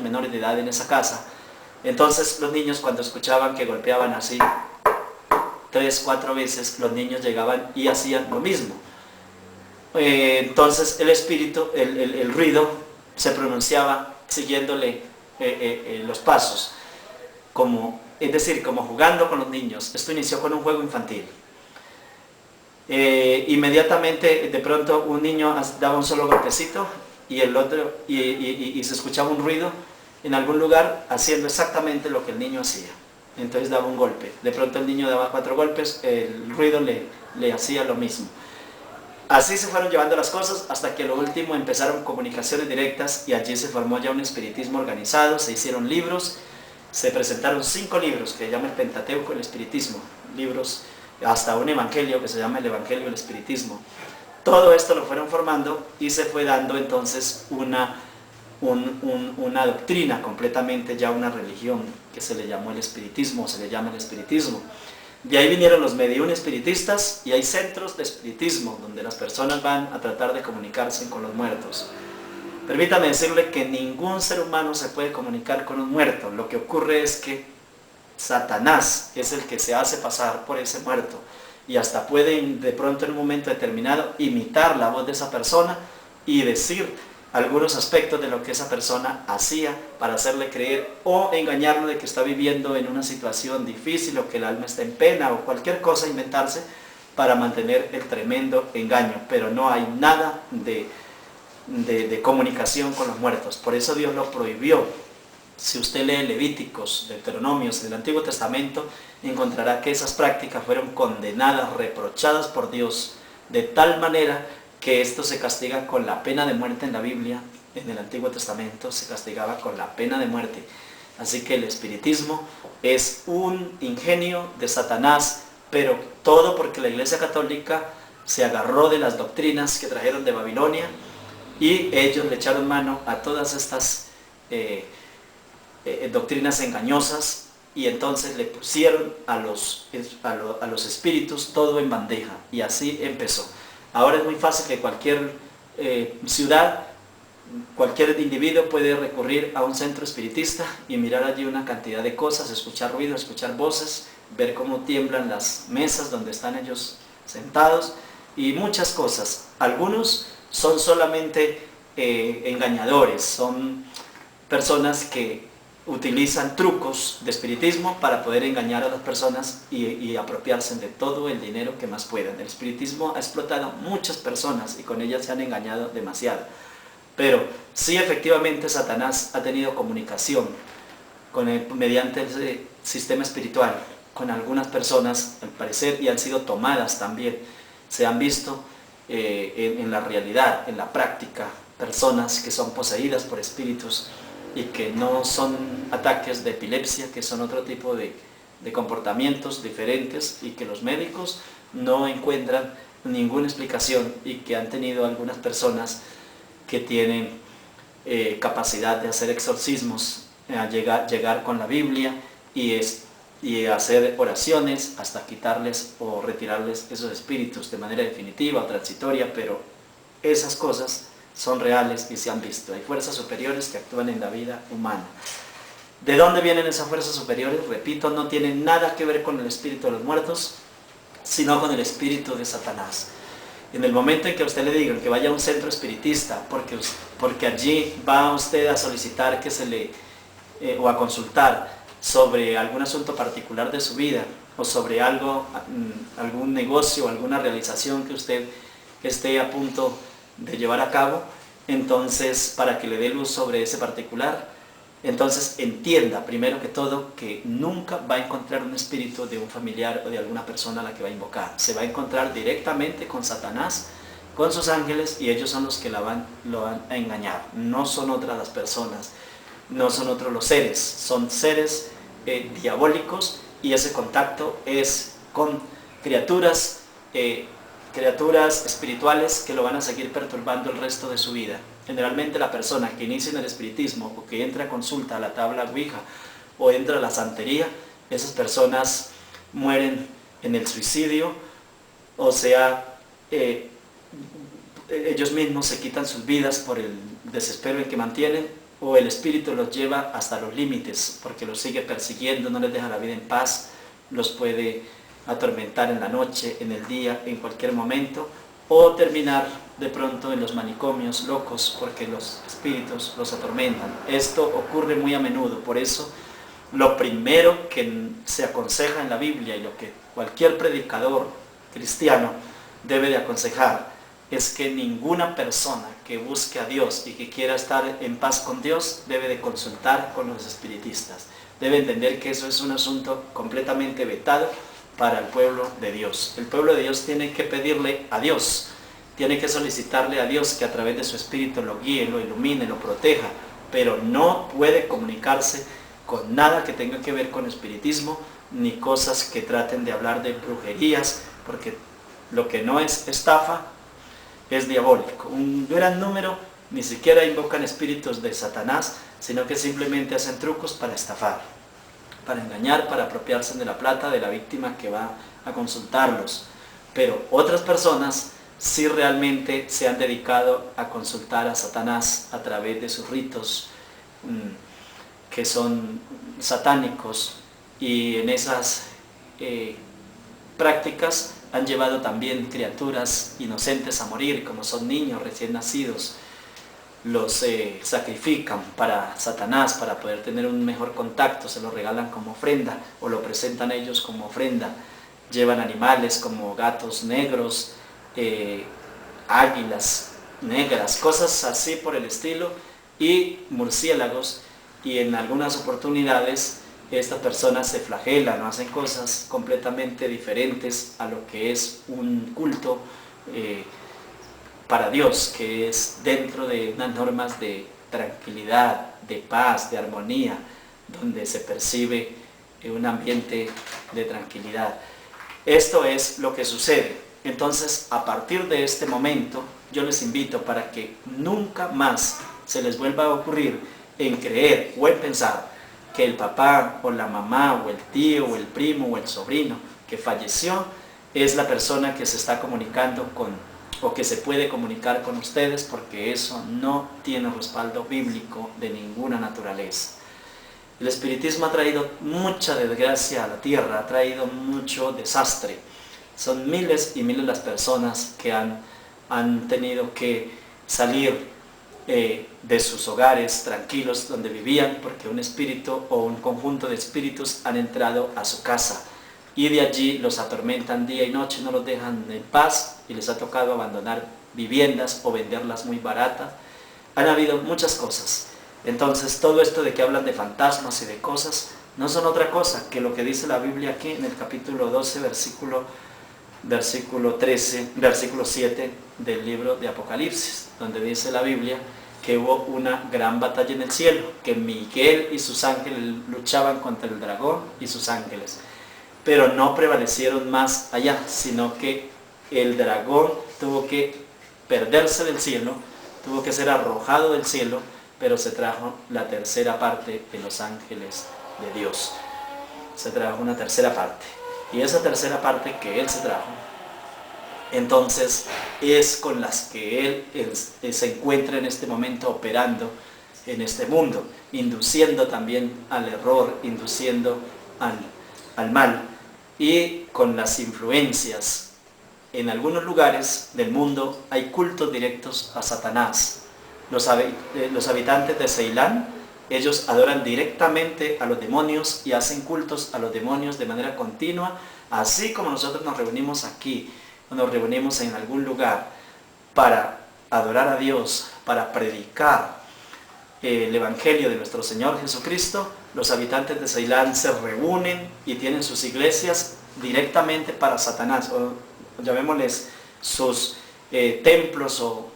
menores de edad en esa casa, entonces los niños cuando escuchaban que golpeaban así 3, 4 veces, los niños llegaban y hacían lo mismo. Entonces el espíritu, el ruido se pronunciaba siguiéndole los pasos, es decir, como jugando con los niños. Esto inició con un juego infantil. Inmediatamente, de pronto, un niño daba un solo golpecito y el otro, y se escuchaba un ruido en algún lugar haciendo exactamente lo que el niño hacía. Entonces daba un golpe. De pronto el niño daba 4 golpes, el ruido le hacía lo mismo. Así se fueron llevando las cosas hasta que lo último empezaron comunicaciones directas y allí se formó ya un espiritismo organizado, se hicieron libros. Se presentaron 5 libros que se llama el Pentateuco, el Espiritismo, libros, hasta un evangelio que se llama el Evangelio del Espiritismo. Todo esto lo fueron formando y se fue dando entonces una doctrina completamente, ya una religión que se le llamó el espiritismo, se le llama el espiritismo. De ahí vinieron los medium espiritistas y hay centros de espiritismo donde las personas van a tratar de comunicarse con los muertos. Permítame decirle que ningún ser humano se puede comunicar con un muerto. Lo que ocurre es que Satanás es el que se hace pasar por ese muerto y hasta puede de pronto en un momento determinado imitar la voz de esa persona y decir algunos aspectos de lo que esa persona hacía para hacerle creer o engañarlo de que está viviendo en una situación difícil o que el alma está en pena o cualquier cosa, inventarse para mantener el tremendo engaño. Pero no hay nada de comunicación con los muertos. Por eso Dios lo prohibió. Si usted lee Levíticos, Deuteronomios del Antiguo Testamento, encontrará que esas prácticas fueron condenadas, reprochadas por Dios, de tal manera que esto se castiga con la pena de muerte en la Biblia. En el Antiguo Testamento se castigaba con la pena de muerte. Así que el espiritismo es un ingenio de Satanás, pero todo porque la Iglesia Católica se agarró de las doctrinas que trajeron de Babilonia y ellos le echaron mano a todas estas doctrinas engañosas y entonces le pusieron a los espíritus todo en bandeja y así empezó. Ahora es muy fácil que cualquier ciudad, cualquier individuo puede recurrir a un centro espiritista y mirar allí una cantidad de cosas, escuchar ruido, escuchar voces, ver cómo tiemblan las mesas donde están ellos sentados y muchas cosas. Algunos son solamente engañadores, son personas que utilizan trucos de espiritismo para poder engañar a las personas y apropiarse de todo el dinero que más puedan. El espiritismo ha explotado a muchas personas y con ellas se han engañado demasiado. Pero sí, efectivamente Satanás ha tenido comunicación mediante el sistema espiritual con algunas personas, al parecer, y han sido tomadas también. Se han visto en la realidad, en la práctica, personas que son poseídas por espíritus y que no son ataques de epilepsia, que son otro tipo de comportamientos diferentes y que los médicos no encuentran ninguna explicación y que han tenido algunas personas que tienen capacidad de hacer exorcismos, llegar con la Biblia y hacer oraciones hasta quitarles o retirarles esos espíritus de manera definitiva o transitoria, pero esas cosas son reales y se han visto. Hay fuerzas superiores que actúan en la vida humana. ¿De dónde vienen esas fuerzas superiores? Repito, no tienen nada que ver con el espíritu de los muertos, sino con el espíritu de Satanás. En el momento en que a usted le digan que vaya a un centro espiritista, porque allí va usted a solicitar que se le, o a consultar sobre algún asunto particular de su vida, o sobre algo, algún negocio o alguna realización que usted esté a punto de llevar a cabo, entonces para que le dé luz sobre ese particular, entonces entienda primero que todo que nunca va a encontrar un espíritu de un familiar o de alguna persona a la que va a invocar. Se va a encontrar directamente con Satanás, con sus ángeles, y ellos son los que lo van a engañar. No son otras las personas, no son otros los seres, son seres diabólicos, y ese contacto es con criaturas espirituales que lo van a seguir perturbando el resto de su vida. Generalmente la persona que inicia en el espiritismo o que entra a consulta a la tabla Ouija o entra a la santería, esas personas mueren en el suicidio, o sea, ellos mismos se quitan sus vidas por el desespero en que mantienen, o el espíritu los lleva hasta los límites porque los sigue persiguiendo, no les deja la vida en paz, los puede atormentar en la noche, en el día, en cualquier momento, o terminar de pronto en los manicomios locos porque los espíritus los atormentan. Esto ocurre muy a menudo, por eso lo primero que se aconseja en la Biblia y lo que cualquier predicador cristiano debe de aconsejar es que ninguna persona que busque a Dios y que quiera estar en paz con Dios debe de consultar con los espiritistas. Debe entender que eso es un asunto completamente vetado para el pueblo de Dios. El pueblo de Dios tiene que pedirle a Dios, tiene que solicitarle a Dios que a través de su espíritu lo guíe, lo ilumine, lo proteja, pero no puede comunicarse con nada que tenga que ver con espiritismo, ni cosas que traten de hablar de brujerías, porque lo que no es estafa es diabólico. Un gran número ni siquiera invocan espíritus de Satanás, sino que simplemente hacen trucos para estafar, para engañar, para apropiarse de la plata de la víctima que va a consultarlos. Pero otras personas si realmente se han dedicado a consultar a Satanás a través de sus ritos que son satánicos, y en esas prácticas han llevado también criaturas inocentes a morir, como son niños recién nacidos. Los sacrifican para Satanás para poder tener un mejor contacto, se lo regalan como ofrenda o lo presentan ellos como ofrenda. Llevan animales como gatos negros, águilas negras, cosas así por el estilo, y murciélagos, y en algunas oportunidades estas personas se flagelan o hacen cosas completamente diferentes a lo que es un culto para Dios, que es dentro de unas normas de tranquilidad, de paz, de armonía, donde se percibe un ambiente de tranquilidad. Esto es lo que sucede. Entonces, a partir de este momento, yo les invito para que nunca más se les vuelva a ocurrir en creer o en pensar que el papá o la mamá o el tío o el primo o el sobrino que falleció es la persona que se está comunicando con, o que se puede comunicar con ustedes, porque eso no tiene respaldo bíblico de ninguna naturaleza. El espiritismo ha traído mucha desgracia a la tierra, ha traído mucho desastre. Son miles y miles las personas que han tenido que salir de sus hogares tranquilos donde vivían, porque un espíritu o un conjunto de espíritus han entrado a su casa, y de allí los atormentan día y noche, no los dejan en paz, y les ha tocado abandonar viviendas o venderlas muy baratas. Han habido muchas cosas. Entonces, todo esto de que hablan de fantasmas y de cosas no son otra cosa que lo que dice la Biblia aquí en el capítulo 12, versículo 7 del libro de Apocalipsis, donde dice la Biblia que hubo una gran batalla en el cielo, que Miguel y sus ángeles luchaban contra el dragón y sus ángeles, pero no prevalecieron más allá, sino que el dragón tuvo que perderse del cielo, tuvo que ser arrojado del cielo, pero se trajo la tercera parte de los ángeles de Dios. Se trajo una tercera parte. Y esa tercera parte que Él se trajo, entonces es con las que Él se encuentra en este momento operando en este mundo, induciendo también al error, induciendo al mal, y con las influencias. En algunos lugares del mundo hay cultos directos a Satanás. Los habitantes de Ceilán, ellos adoran directamente a los demonios y hacen cultos a los demonios de manera continua, así como nosotros nos reunimos aquí, nos reunimos en algún lugar para adorar a Dios, para predicar el Evangelio de nuestro Señor Jesucristo. Los habitantes de Ceilán se reúnen y tienen sus iglesias directamente para Satanás, o llamémosles sus templos o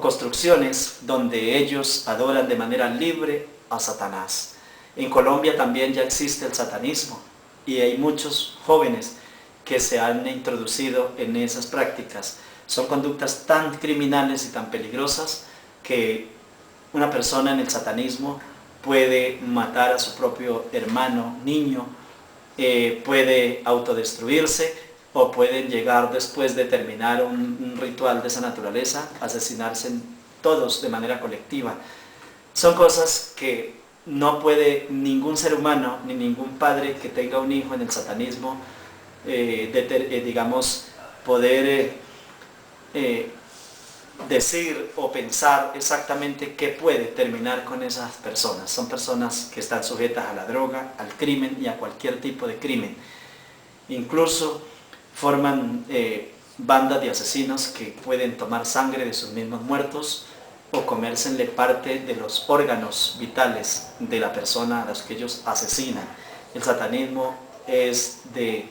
construcciones donde ellos adoran de manera libre a Satanás. En Colombia también ya existe el satanismo, y hay muchos jóvenes que se han introducido en esas prácticas. Son conductas tan criminales y tan peligrosas que una persona en el satanismo puede matar a su propio hermano, niño, puede autodestruirse, o pueden llegar, después de terminar un ritual de esa naturaleza, a asesinarse todos de manera colectiva. Son cosas que no puede ningún ser humano, ni ningún padre que tenga un hijo en el satanismo, digamos, poder decir o pensar exactamente qué puede terminar con esas personas. Son personas que están sujetas a la droga, al crimen y a cualquier tipo de crimen. Incluso forman bandas de asesinos que pueden tomar sangre de sus mismos muertos o comérsenle parte de los órganos vitales de la persona a los que ellos asesinan. El satanismo es de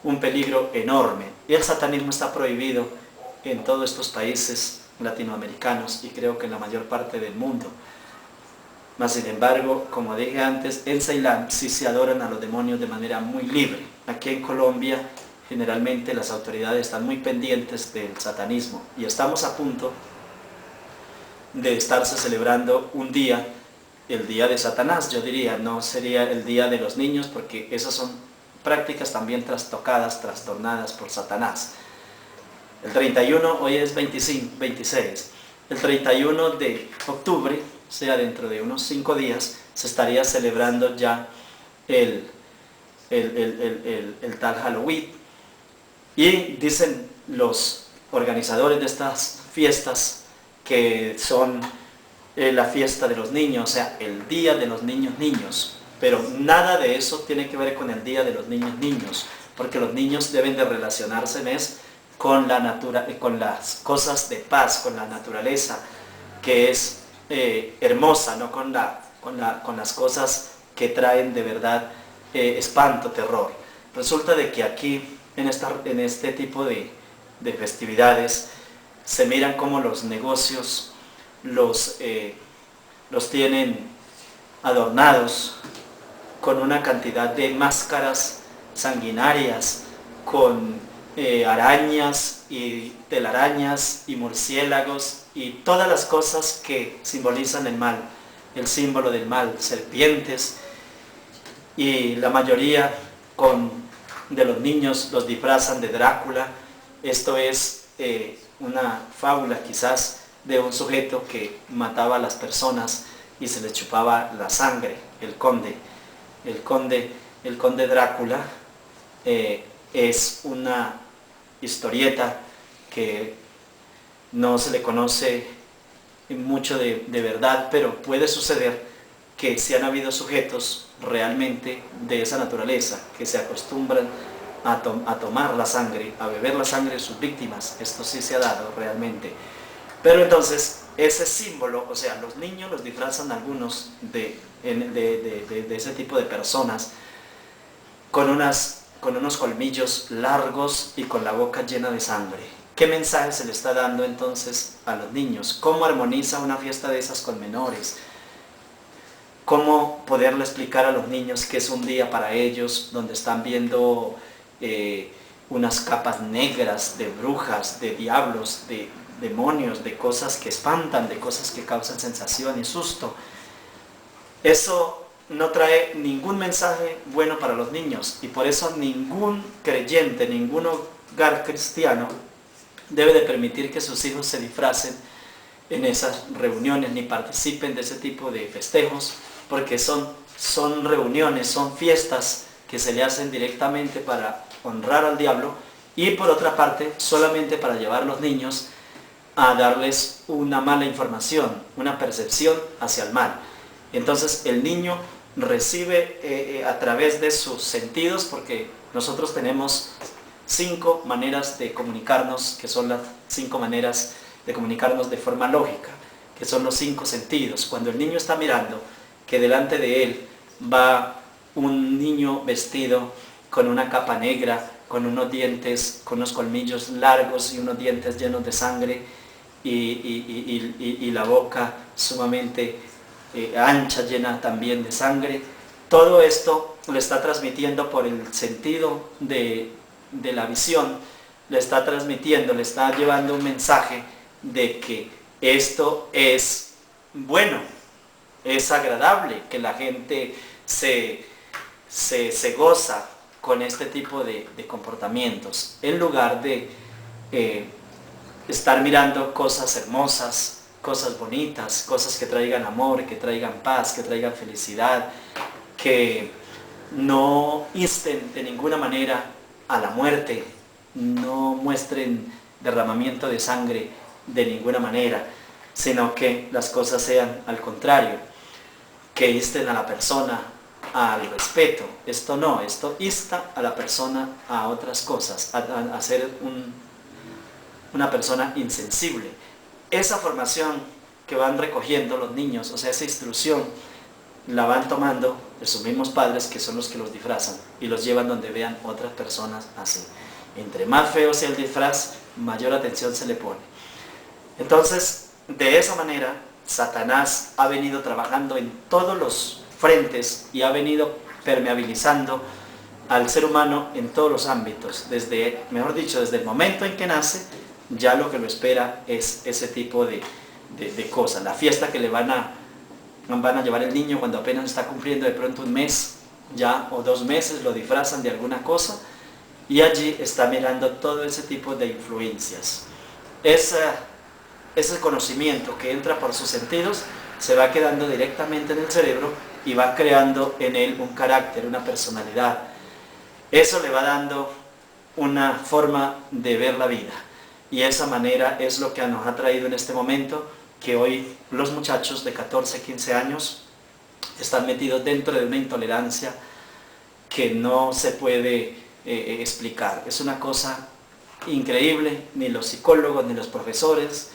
un peligro enorme, y el satanismo está prohibido en todos estos países latinoamericanos, y creo que en la mayor parte del mundo. Mas sin embargo, como dije antes, en Ceilán sí se adoran a los demonios de manera muy libre. Aquí en Colombia generalmente las autoridades están muy pendientes del satanismo, y estamos a punto de estarse celebrando un día, el día de Satanás, yo diría. No sería el día de los niños, porque esas son prácticas también trastocadas, trastornadas por Satanás. El 31, hoy es 25, 26. El 31 de octubre, o sea, dentro de unos 5 días, se estaría celebrando ya el tal Halloween. Y dicen los organizadores de estas fiestas que son la fiesta de los niños, o sea, el día de los niños. Pero nada de eso tiene que ver con el día de los niños, porque los niños deben de relacionarse con con las cosas de paz, con la naturaleza, que es hermosa, no con las cosas que traen de verdad espanto, terror. Resulta de que aquí, en este tipo de festividades, se miran como los negocios los tienen adornados con una cantidad de máscaras sanguinarias, con arañas y telarañas y murciélagos y todas las cosas que simbolizan el mal, el símbolo del mal, serpientes, y la mayoría de los niños los disfrazan de Drácula. Esto es una fábula quizás de un sujeto que mataba a las personas y se les chupaba la sangre, el conde Drácula. Es una historieta que no se le conoce mucho de verdad, pero puede suceder que si han habido sujetos realmente de esa naturaleza que se acostumbran a tomar la sangre, a beber la sangre de sus víctimas. Esto sí se ha dado realmente. Pero entonces ese símbolo, o sea, los niños los disfrazan algunos de ese tipo de personas con unos colmillos largos y con la boca llena de sangre. ¿Qué mensaje se le está dando entonces a los niños? ¿Cómo armoniza una fiesta de esas con menores? ¿Cómo poderle explicar a los niños que es un día para ellos donde están viendo unas capas negras de brujas, de diablos, de demonios, de cosas que espantan, de cosas que causan sensación y susto? Eso no trae ningún mensaje bueno para los niños, y por eso ningún creyente, ningún hogar cristiano debe de permitir que sus hijos se disfracen en esas reuniones ni participen de ese tipo de festejos, porque son reuniones, son fiestas que se le hacen directamente para honrar al diablo, y por otra parte solamente para llevar a los niños a darles una mala información, una percepción hacia el mal. Entonces el niño recibe a través de sus sentidos, porque nosotros tenemos 5 maneras de comunicarnos, que son las 5 maneras de comunicarnos de forma lógica, que son los 5 sentidos. Cuando el niño está mirando que delante de él va un niño vestido con una capa negra, con unos dientes, con unos colmillos largos y unos dientes llenos de sangre, y la boca sumamente ancha, llena también de sangre, todo esto le está transmitiendo por el sentido de la visión, le está transmitiendo, le está llevando un mensaje de que esto es bueno, es agradable, que la gente se goza con este tipo de comportamientos, en lugar de estar mirando cosas hermosas, cosas bonitas, cosas que traigan amor, que traigan paz, que traigan felicidad, que no insten de ninguna manera a la muerte, no muestren derramamiento de sangre de ninguna manera, sino que las cosas sean al contrario, que insten a la persona al respeto. Esto no, esto insta a la persona a otras cosas, a ser una persona insensible. Esa formación que van recogiendo los niños, o sea, esa instrucción, la van tomando de sus mismos padres, que son los que los disfrazan, y los llevan donde vean otras personas así. Entre más feo sea el disfraz, mayor atención se le pone. Entonces, de esa manera, Satanás ha venido trabajando en todos los frentes y ha venido permeabilizando al ser humano en todos los ámbitos, desde el momento en que nace, ya lo que lo espera es ese tipo de cosas. La fiesta que le van a llevar el niño cuando apenas está cumpliendo de pronto un mes, ya, o 2 meses, lo disfrazan de alguna cosa, y allí está mirando todo ese tipo de influencias. Ese conocimiento que entra por sus sentidos se va quedando directamente en el cerebro y va creando en él un carácter, una personalidad. Eso le va dando una forma de ver la vida, y esa manera es lo que nos ha traído en este momento que hoy los muchachos de 14, 15 años están metidos dentro de una intolerancia que no se puede explicar. Es una cosa increíble, ni los psicólogos ni los profesores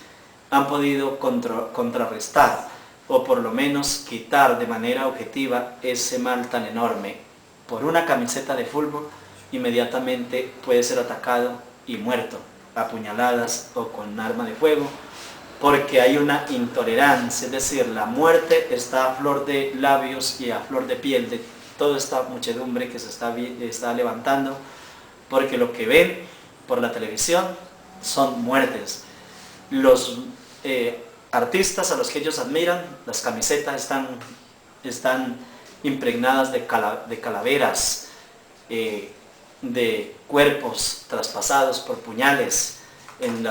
han podido contrarrestar o por lo menos quitar de manera objetiva ese mal tan enorme. Por una camiseta de fútbol inmediatamente puede ser atacado y muerto a puñaladas o con arma de fuego, porque hay una intolerancia, es decir, la muerte está a flor de labios y a flor de piel de toda esta muchedumbre que se está levantando, porque lo que ven por la televisión son muertes. Los artistas a los que ellos admiran, las camisetas están impregnadas de calaveras, de cuerpos traspasados por puñales. En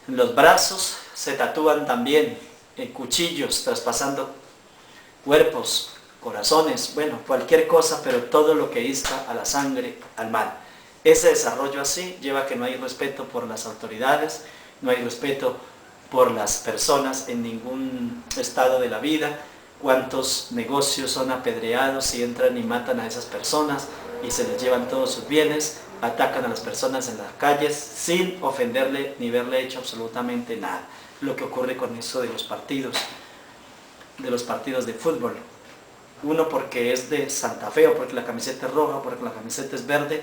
los brazos se tatúan también cuchillos traspasando cuerpos, corazones, bueno, cualquier cosa, pero todo lo que insta a la sangre, al mal. Ese desarrollo así lleva a que no hay respeto por las autoridades, no hay respeto por las personas en ningún estado de la vida. Cuántos negocios son apedreados y entran y matan a esas personas y se les llevan todos sus bienes, atacan a las personas en las calles sin ofenderle ni verle hecho absolutamente nada. Lo que ocurre con eso de los partidos de fútbol. Uno porque es de Santa Fe, o porque la camiseta es roja, o porque la camiseta es verde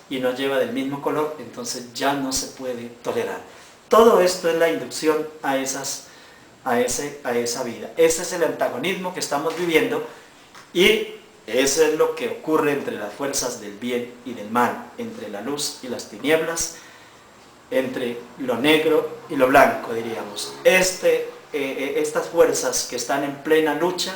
y no lleva del mismo color, entonces ya no se puede tolerar. Todo esto es la inducción a esa vida. Ese es el antagonismo que estamos viviendo, y eso es lo que ocurre entre las fuerzas del bien y del mal, entre la luz y las tinieblas, entre lo negro y lo blanco, diríamos. Estas fuerzas que están en plena lucha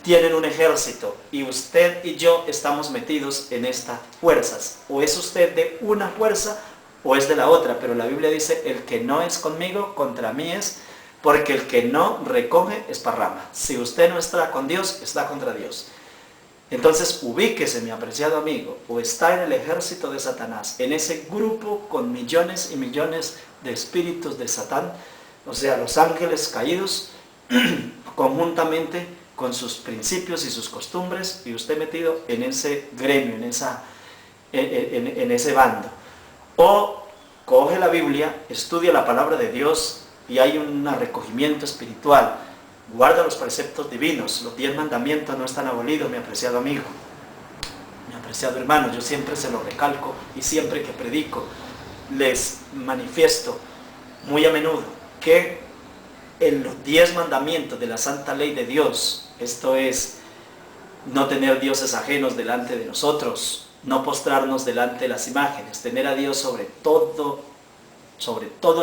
tienen un ejército, y usted y yo estamos metidos en estas fuerzas. O es usted de una fuerza o es de la otra, pero la Biblia dice: el que no es conmigo, contra mí es, porque el que no recoge esparrama. Si usted no está con Dios, está contra Dios. Entonces ubíquese, mi apreciado amigo, o está en el ejército de Satanás, en ese grupo con millones y millones de espíritus de Satán, o sea, los ángeles caídos, conjuntamente con sus principios y sus costumbres, y usted metido en ese gremio, en ese bando. O coge la Biblia, estudia la palabra de Dios, y hay un recogimiento espiritual. Guarda los preceptos divinos. Los 10 mandamientos no están abolidos, mi apreciado amigo, mi apreciado hermano. Yo siempre se lo recalco, y siempre que predico les manifiesto muy a menudo que en los 10 mandamientos de la santa ley de Dios, esto es, no tener dioses ajenos delante de nosotros, no postrarnos delante de las imágenes, tener a Dios sobre todo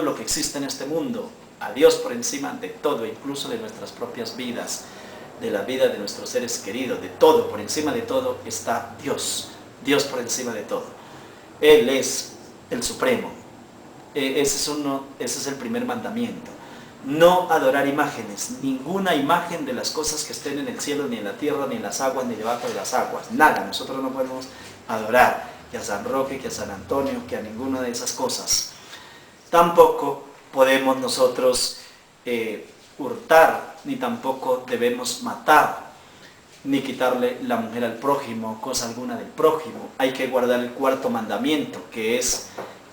lo que existe en este mundo, a Dios por encima de todo, incluso de nuestras propias vidas, de la vida de nuestros seres queridos, de todo, por encima de todo está Dios, Dios por encima de todo. Él es el Supremo. Ese es el primer mandamiento. No adorar imágenes, ninguna imagen de las cosas que estén en el cielo, ni en la tierra, ni en las aguas, ni debajo de las aguas, nada. Nosotros no podemos adorar que a San Roque, que a San Antonio, que a ninguna de esas cosas. Tampoco podemos nosotros hurtar, ni tampoco debemos matar, ni quitarle la mujer al prójimo, cosa alguna del prójimo. Hay que guardar el cuarto mandamiento, que es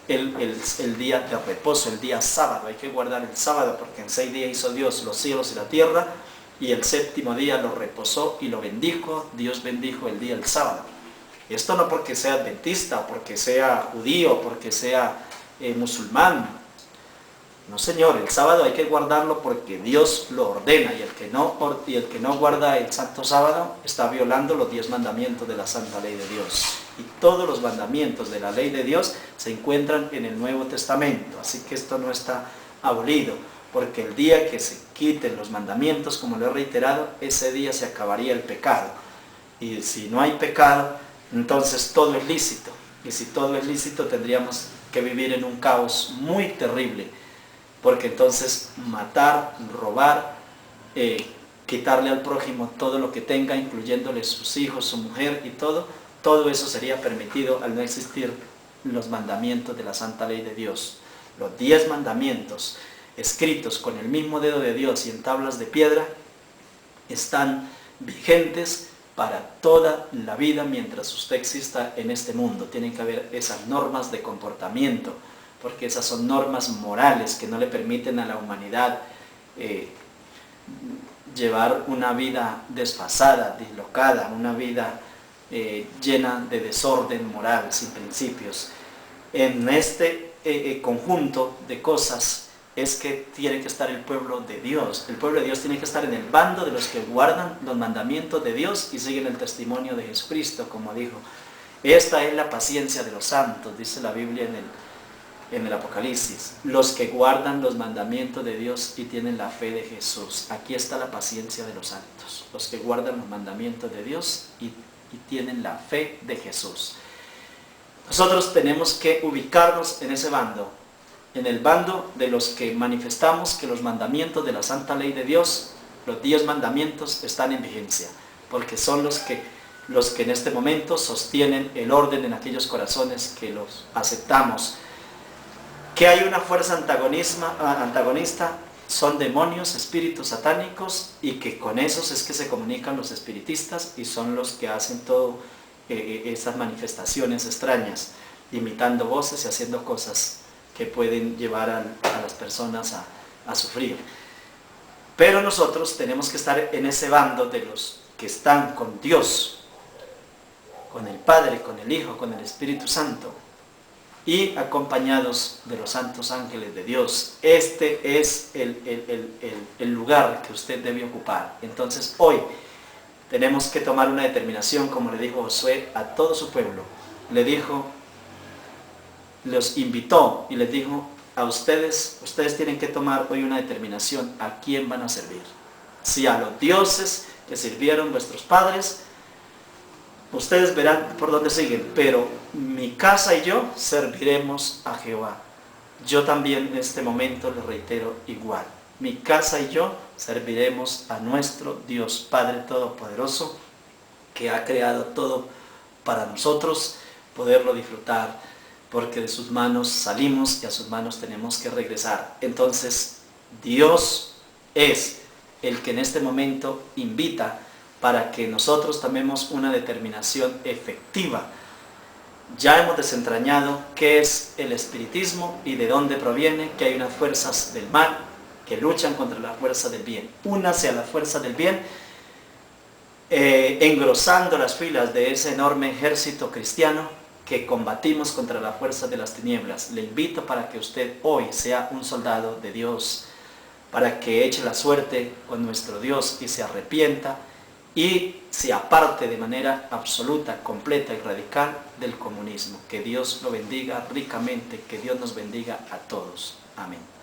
el día de reposo, el día sábado. Hay que guardar el sábado, porque en 6 días hizo Dios los cielos y la tierra, y el 7º día lo reposó y lo bendijo. Dios bendijo el día del sábado. Esto no porque sea adventista, porque sea judío, porque sea musulmán. No, señor, el sábado hay que guardarlo porque Dios lo ordena, y el que no guarda el santo sábado está violando los 10 mandamientos de la santa ley de Dios. Y todos los mandamientos de la ley de Dios se encuentran en el Nuevo Testamento, así que esto no está abolido, porque el día que se quiten los mandamientos, como lo he reiterado, ese día se acabaría el pecado. Y si no hay pecado, entonces todo es lícito. Y si todo es lícito, tendríamos que vivir en un caos muy terrible, porque entonces matar, robar, quitarle al prójimo todo lo que tenga, incluyéndole sus hijos, su mujer y todo eso sería permitido al no existir los mandamientos de la santa ley de Dios. Los 10 mandamientos escritos con el mismo dedo de Dios y en tablas de piedra están vigentes para toda la vida mientras usted exista en este mundo. Tienen que haber esas normas de comportamiento, porque esas son normas morales que no le permiten a la humanidad llevar una vida desfasada, dislocada, una vida llena de desorden moral, sin principios. En este conjunto de cosas es que tiene que estar el pueblo de Dios. El pueblo de Dios tiene que estar en el bando de los que guardan los mandamientos de Dios y siguen el testimonio de Jesucristo, como dijo. Esta es la paciencia de los santos, dice la Biblia en el Apocalipsis. Los que guardan los mandamientos de Dios y tienen la fe de Jesús. Aquí está la paciencia de los santos. Los que guardan los mandamientos de Dios y tienen la fe de Jesús. Nosotros tenemos que ubicarnos en ese bando, en el bando de los que manifestamos que los mandamientos de la santa ley de Dios, los 10 mandamientos, están en vigencia, porque son los que en este momento sostienen el orden en aquellos corazones que los aceptamos. Que hay una fuerza antagonista, son demonios, espíritus satánicos, y que con esos es que se comunican los espiritistas y son los que hacen todo esas manifestaciones extrañas, imitando voces y haciendo cosas que pueden llevar a las personas a sufrir. Pero nosotros tenemos que estar en ese bando de los que están con Dios, con el Padre, con el Hijo, con el Espíritu Santo, y acompañados de los santos ángeles de Dios. Este es el lugar que usted debe ocupar. Entonces hoy tenemos que tomar una determinación, como le dijo Josué a todo su pueblo. Los invitó y les dijo a ustedes tienen que tomar hoy una determinación a quién van a servir. Si a los dioses que sirvieron vuestros padres, ustedes verán por dónde siguen, pero mi casa y yo serviremos a Jehová. Yo también en este momento les reitero igual. Mi casa y yo serviremos a nuestro Dios Padre Todopoderoso, que ha creado todo para nosotros poderlo disfrutar, porque de sus manos salimos y a sus manos tenemos que regresar. Entonces Dios es el que en este momento invita para que nosotros tomemos una determinación efectiva. Ya hemos desentrañado qué es el espiritismo y de dónde proviene, que hay unas fuerzas del mal que luchan contra la fuerza del bien. Únase a la fuerza del bien, engrosando las filas de ese enorme ejército cristiano que combatimos contra la fuerza de las tinieblas. Le invito para que usted hoy sea un soldado de Dios, para que eche la suerte con nuestro Dios y se arrepienta y se aparte de manera absoluta, completa y radical del comunismo. Que Dios lo bendiga ricamente, que Dios nos bendiga a todos. Amén.